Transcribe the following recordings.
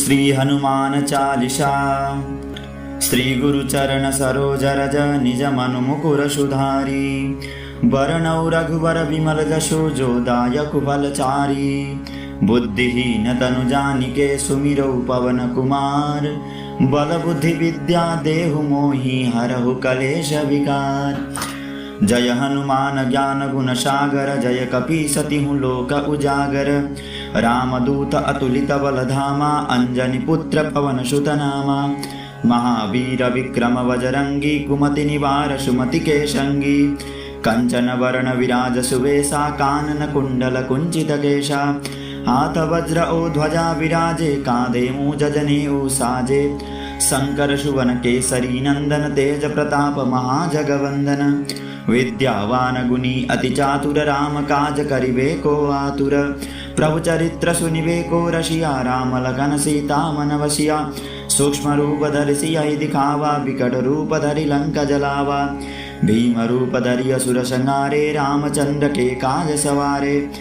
श्री हनुमान चालीसा। श्री गुरु चरण सरोज रज निज मनु मुकुर सुधारी। बरनौ रघुवर विमल जशो जो दायक बलचारी। बुद्धिहीन तनु जानिके सुमिरौ पवन कुमार। बल बुद्धि विद्या देहु मोहि हरहु कलेश विकार। जय हनुमान ज्ञान गुण सागर जय कपीस तिहु लोक उजागर। रामदूत अतुलित बल धामा अंजनी पुत्र पवन सुत नामा। महावीर विक्रम बजरंगी कुमति निवार सुमति के संगी। कंचन वरण विराज सुवेशा कानन कुंडल कुंचित केशा। हाथ वज्र ओ ध्वजा विराजे कांधे मूज जनेऊ साजे। शंकर सुवन केसरी नंदन तेज प्रताप महाजगवंदन। विद्यावान गुणी अति चातुर राम काज करिबे को आतुर। प्रभु चरित्र सुनिबे को रसिया राम लखन सीता मन वसिया। सूक्ष्म रूप धरि सियहि दिखावा विकट रूप धरि लंका जलावा। भीम रूप धरि असुर संहारे रामचंद्र के काज सवारे।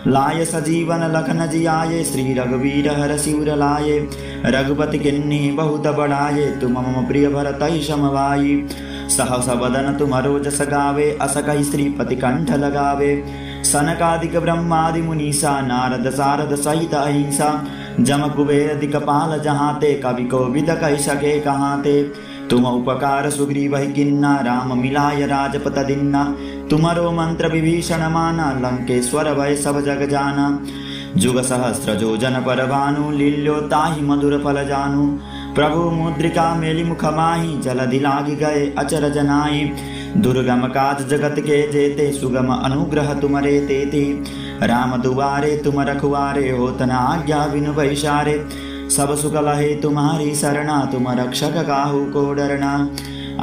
लाय सजीवन लखन जियाये श्री रघुवीर हर शिवर लाये। रघुपति किन्नी बहुत बढ़ाये तुम मम प्रिय भरतहि समभाई। सहस बदन तुमरो जस गावे अस कहि श्रीपति कंठ लगावे। सनकादिक ब्रह्मादि मुनीसा नारद सारद सहित अहिंसा। जम कुबेर दिक्पाल जहाते कवि कोविद कहि सके कहाते। तुम उपकार सुग्रीवहि किन्ना राम मिलाय राजपत दीन्ना। तुमरो मंत्र विभीषण माना लंकेश्वर भय सब जग जाना। जुग सहस्त्र जो जन पर भानु लील्यो ताहि मधुर फल जानु। प्रभु मुद्रिका मेलि मुख माहि जलधि लागी गए अचर जनाई। दुर्गम काज जगत के जेते सुगम अनुग्रह तुमरे तेते। राम दुआरे तुम रखवारे होत न आज्ञा बिनु पैसारे। सब सुख लहे तुम्हारी सरना तुम रक्षक काहू को डरना।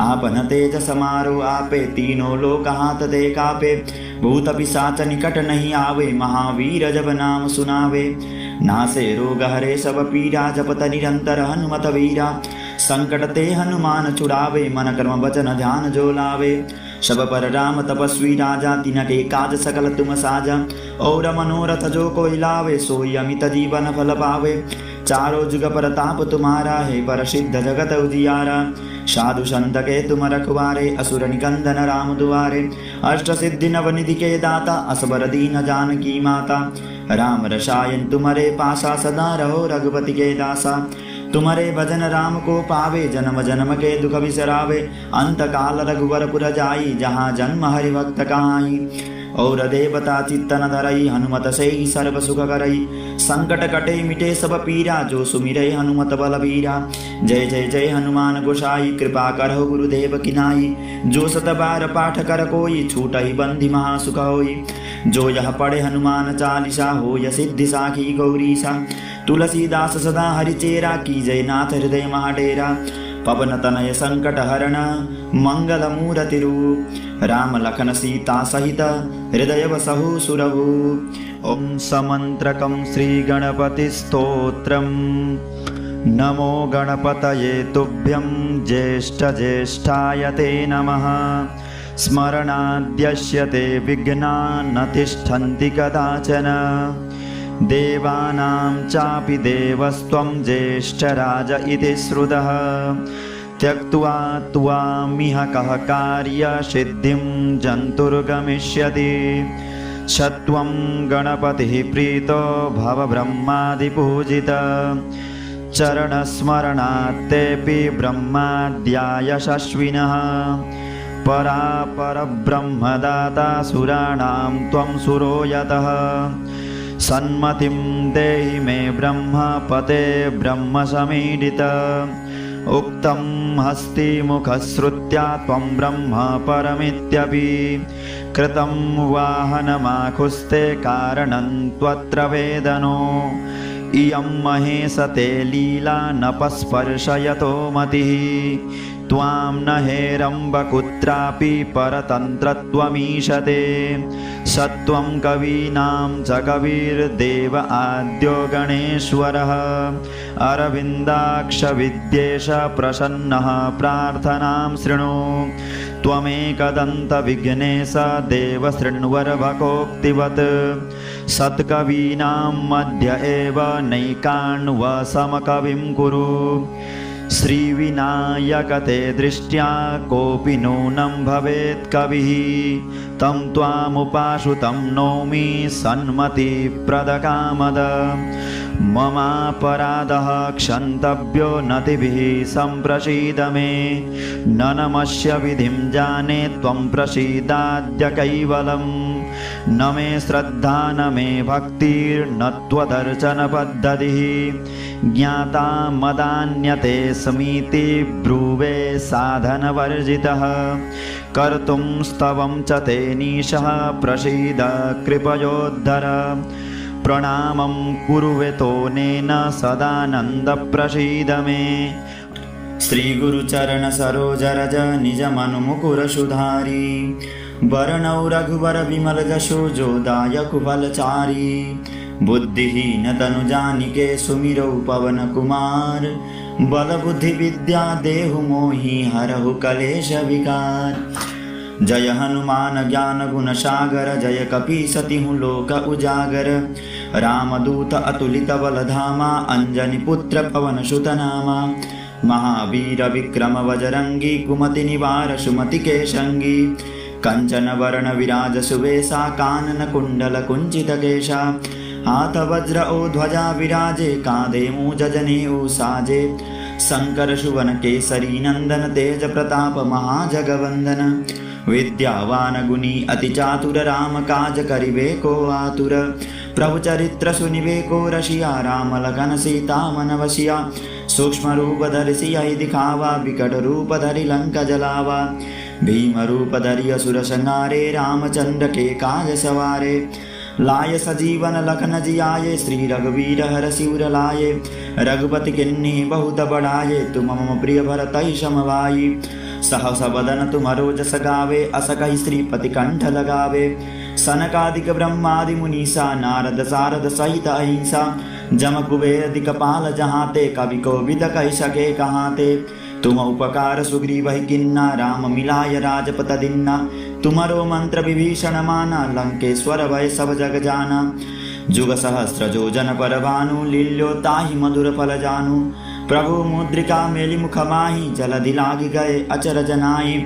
आपन तेज समारो आपे तीनों लोक हाथ दे कापे। भूत पिशाच निकट नहीं आवे महावीर जब नाम सुनावे। नासे रोग हरे सब पीरा जपत निरंतर हनुमत वीरा। संकट ते हनुमान छुड़ावे मन कर्म वचन ध्यान जो लावे। सब पर राम तपस्वी राजा तिनके काज सकल तुम साजा। और मनोरथ जो कोई लावे सोई अमित जीवन फल पावे। चारों जुग प्रताप तुम्हारा है पर सिद्ध जगत उजियारा। साधु संत के तुम रखवारे असुर निकंदन राम दुआरे। अष्ट सिद्धि नवनिधि के दाता असबर दीन जानकी माता। राम रसायन तुम्हारे पासा सदा रहो रघुपति के दासा। तुम्हारे भजन राम को पावे जन्म जन्म के दुख बिसरावे। अंत काल रघुवर पुर जाई जहाँ जन्म हरि भक्त कहाई। और देवता चित्तन धरई हनुमत से ही सर्व सुख करई। संकट कटे मिटे सब पीरा जो सुमिरै हनुमत बलबीरा। जय जय जय हनुमान गोसाई कृपा करहु गुरुदेव किनाई। जो सत बार पाठ कर कोई छूटहि बंधि महासुख होई। जो यह पढ़े हनुमान चालीसा होय सिद्धि साखी गौरीसा। तुलसीदास सदा हरिचेरा की जय नाथ हृदय महाडेरा। पवन तनय संकट हरण मंगल मूर्ति रूप। राम लखन सीता सहित हृदय बसहु सुरभु। ओम समंत्रकं श्री गणपति स्तोत्रम। नमो गणपतये तुभ्यं ज्येष्ठ ज्येष्ठाय ते नमः। स्मरणाद्यस्य ते विघ्ना न तिष्ठन्ति कदाचन। देवानां चापि देवस्त्वं ज्येष्ठराज इति श्रुतः। त्यक्त्वा त्वामिह कः कार्य सिद्धिं जन्तुर्गमिष्यति। सत्वं गणपतिः प्रीतो भव ब्रह्मादिपूजितः। चरणस्मरणात्तेऽपि ब्रह्माद्याय शश्विनः। परापर ब्रह्मदाता सुराणां त्वं सुरो यतः। सन्मतिं देहि मे ब्रह्मपते ब्रह्म समीडित। उक्तं हस्तिमुखश्रुत्या त्वं ब्रह्म परमित्यपि। कृतं वाहनमाखुस्ते कारणं त्वत्र वेदनो। इयं महेशते लीला नपस्पर्शयतो मतिः। त्वां न हेरम्ब कुत्रापि परतन्त्रत्वमीशते सत्वं कवीनां च कविर्देव आद्यो गणेश्वरः अरविन्दाक्ष विद्येश प्रसन्नः प्रार्थनां शृणु त्वमेकदन्तविघ्नेश देव शृण्वरभकोक्तिवत् सत्कवीनां मध्य एव नैकान्वसमकविं कुरु श्रीविनायकते दृष्ट्या कोऽपि नूनं भवेत् कविः तं त्वामुपाश्रुतं नौमि सन्मतिप्रदकामद ममापराधः क्षन्तव्यो नतिभिः सम्प्रसीद मे न नमस्य विधिं जाने त्वं प्रसीदाद्य कैवलं न मे श्रद्धा न मे भक्तिर्न त्वदर्चनपद्धतिः ज्ञाता मदान्यते स्मीति ब्रुवे साधनवर्जितः कर्तुं स्तवं च ते नीशः प्रसीद कृपयोद्धर प्रणामं कुरुवेतोनेन सदानन्द प्रसीद मे श्री गुरुचरण सरोज रज निज मनुमुकुर सुधारी वरणौ रघुवर विमल जशो जोदायक फलचारी बुद्धिहीन तनु जानिके सुमिरौ पवन कुमार बल बुद्धि विद्या देहु मोहि हरहु कलेश विकार जय हनुमान ज्ञान गुण सागर जय कपीसतिहु लोक उजागर रामदूत अतुलित बल धामा अंजनी पुत्र पवन सुत नामा महावीर विक्रम बजरंगी कुमति निवार सुमति के संगी कंचन वर्ण विराज सुवेशा कानन कुंडल कुंचित केशा हाथ वज्र ओ ध्वजा विराजे कांधे मूज जनेऊ साजे शंकर सुवन केसरी नंदन तेज प्रताप महाजगवंदन विद्यावान गुणी अति चातुर राम काज करिबे को आतुर प्रभु चरित्र सुनिबे को रसिया राम लखन सीता मन वसिया सूक्ष्म रूप धरि सियहि दिखावा विकट रूप धरि लंका जलावा भीम रूप धरि असुर संहारे रामचंद्र के काज सवारे लाय सजीवन लखन जियाये श्री रघुवीर हर शिवर लाये रघुपति किन्नी बहुत बढ़ाये तुम मम प्रिय भरतहि समभाई सहस बदन तुमरो जस गावे असकहि श्रीपति कंठ लगावे सनकादिक ब्रह्मादि मुनीसा नारद सारद सहित अहिंसा जम कुबेर दिक्पाल जहाते कवि कोविद कहि सके कहाते तुम उपकार सुग्रीवहि किन्ना राम मिलाय राजपत दिन्ना तुमरो मंत्र विभीषण माना लंकेश्वर भय सब जग जाना जुग सहस्र जोजन पर भानु लील्यो ताहि मधुर फल जानू प्रभु मुद्रिका मेलि मुख माहि जलधि लागी गए अचरज नाहि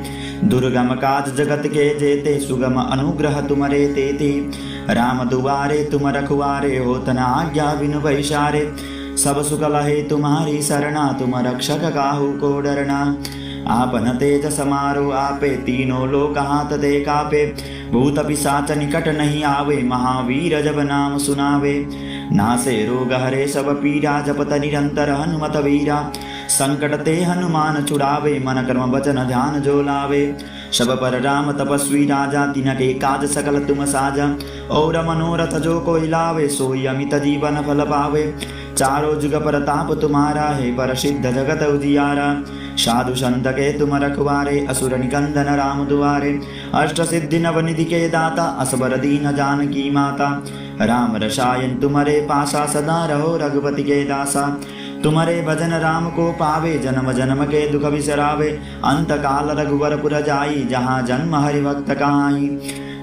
दुर्गम काज जगत के जेते सुगम अनुग्रह तुमरे तेते राम दुआरे तुम रखवारे होत न आज्ञा बिनु पैसारे सब सुख लहे तुम्हारी शरणा तुम रक्षक काहू को डरना आपन तेज समारो आपे तीनों लोक हाथ दे कापे भूत पिशाच निकट नहीं आवे महावीर जब नाम सुनावे नासे रोग हरे सब पीरा जपत निरंतर हनुमत वीरा संकट ते हनुमान छुड़ावे मन कर्म वचन ध्यान जो लावे सब पर राम तपस्वी राजा तिनके काज सकल तुम साजा और मनोरथ जो कोई लावे सोई अमित जीवन फल पावे चारों जुग परताप तुम्हारा है पर सिद्ध जगत उजियारा साधु संत के तुम रखवारे असुर निकंदन राम दुआरे अष्ट सिद्धि नवनिधि के दाता असबर दीन जानकी माता राम रसायन तुम्हारे पासा सदा रहो रघुपति के दासा तुम्हारे भजन राम को पावे जन्म जन्म के दुख बिसरावे अंत काल रघुवर पुर जाई जहाँ जन्म हरि भक्त कहाई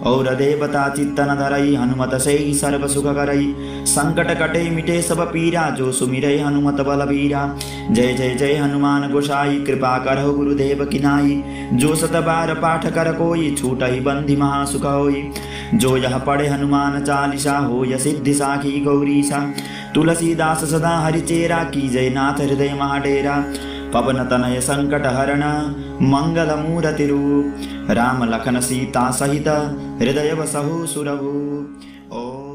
और देवता चित्तन धरई हनुमत से ही सर्व सुख करई संकट कटे मिटे सब पीरा जो सुमिरै हनुमत बलबीरा जय जय जय हनुमान गोसाई कृपा करहु गुरुदेव किनाई जो सत बार पाठ कर कोई छूटहि बंधि महासुख होई जो यह पढ़े हनुमान चालीसा हो य सिद्धि साखी गौरीसा तुलसीदास सदा हरिचेरा की जय नाथ हृदय महाडेरा पवन तनय संकट हरण मंगल मूर्ति रूप राम लखन सीता सहित हृदय बसहु सुरभु। ओ